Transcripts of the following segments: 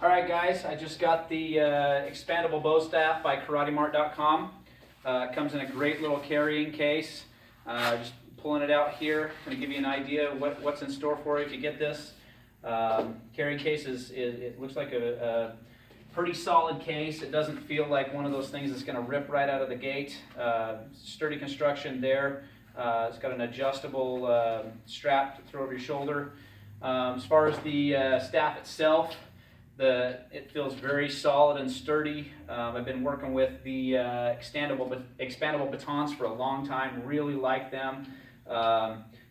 Alright guys, I just got the expandable bow staff by KarateMart.com. It comes in a great little carrying case. Just pulling it out here, going to give you an idea of what's in store for you if you get this. Carrying case it looks like a pretty solid case. It doesn't feel like one of those things that's going to rip right out of the gate. Sturdy construction there. It's got an adjustable strap to throw over your shoulder. As far as the staff itself, it feels very solid and sturdy. I've been working with the expandable batons for a long time. Really like them.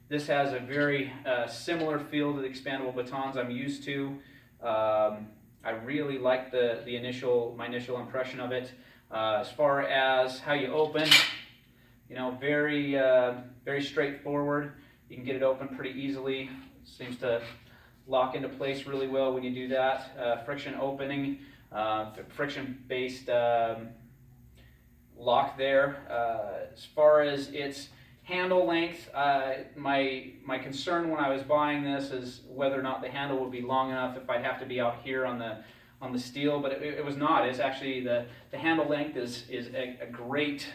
This has a very similar feel to the expandable batons I'm used to. I really like my initial impression of it. As far as how you open, very straightforward. You can get it open pretty easily. Seems to lock into place really well when you do that. Friction opening, friction-based lock there. As far as its handle length, my concern when I was buying this is whether or not the handle would be long enough if I'd have to be out here on the steel, but it was not. It's actually the handle length is a great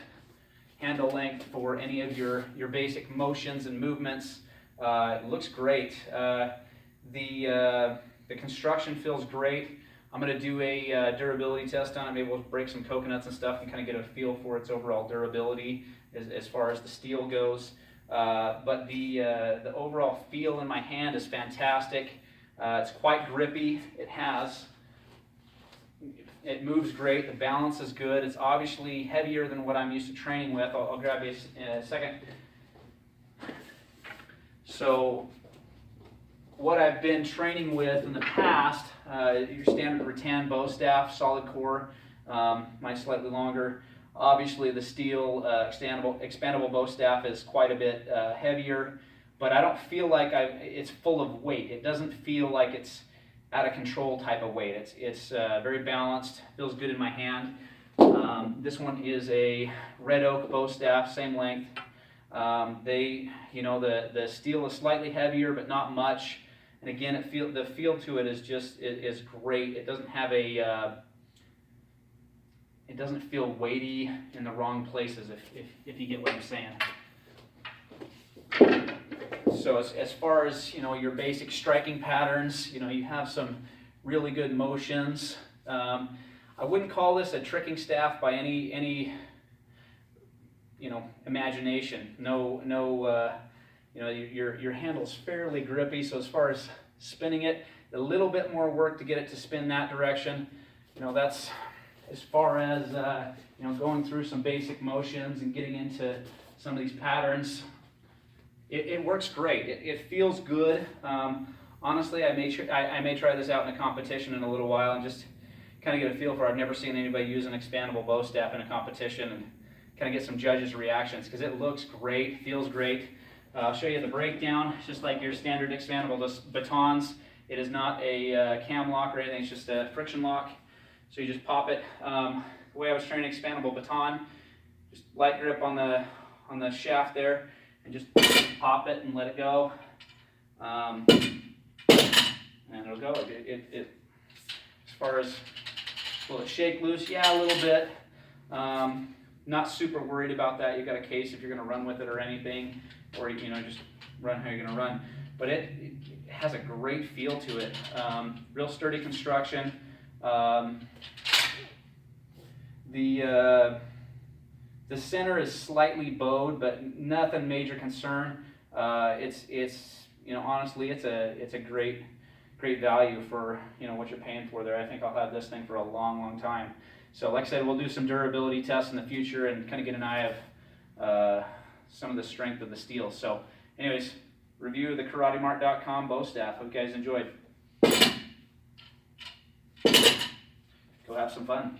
handle length for any of your basic motions and movements. It looks great. The construction feels great. I'm going to do a durability test on it. Maybe we'll break some coconuts and stuff and kind of get a feel for its overall durability as far as the steel goes. But the overall feel in my hand is fantastic. It's quite grippy. It moves great. The balance is good. It's obviously heavier than what I'm used to training with. I'll grab you in a second. So what I've been training with in the past, your standard rattan bow staff, solid core, mine's slightly longer. Obviously the steel expandable bow staff is quite a bit heavier, but I don't feel like it's full of weight. It doesn't feel like it's out of control type of weight. It's very balanced, feels good in my hand. This one is a red oak bow staff, same length. The steel is slightly heavier, but not much. And again, the feel to it is great. It doesn't have it doesn't feel weighty in the wrong places, if you get what I'm saying. So as far as your basic striking patterns, you have some really good motions. I wouldn't call this a tricking staff by any imagination. Your handle's fairly grippy, so as far as spinning it, a little bit more work to get it to spin that direction. That's as far as going through some basic motions and getting into some of these patterns. It works great. It feels good. Honestly, I may try this out in a competition in a little while and just kind of get a feel for it. I've never seen anybody use an expandable bow staff in a competition and kind of get some judges' reactions, because it looks great, feels great. I'll show you the breakdown. It's just like your standard expandable batons. It is not a cam lock or anything, it's just a friction lock. So you just pop it. The way I was training expandable baton, just light grip on the shaft there, and just pop it and let it go. And it'll go. As far as, will it shake loose? Yeah, a little bit. Not super worried about that. You've got a case if you're going to run with it or anything, or just run how you're going to run. But it has a great feel to it. Real sturdy construction. The center is slightly bowed, but nothing major concern. Honestly, it's a great value for what you're paying for there. I think I'll have this thing for a long time. So like I said, we'll do some durability tests in the future and kind of get an eye of some of the strength of the steel. So anyways, review of the KarateMart.com bow staff. Hope you guys enjoyed. Go have some fun.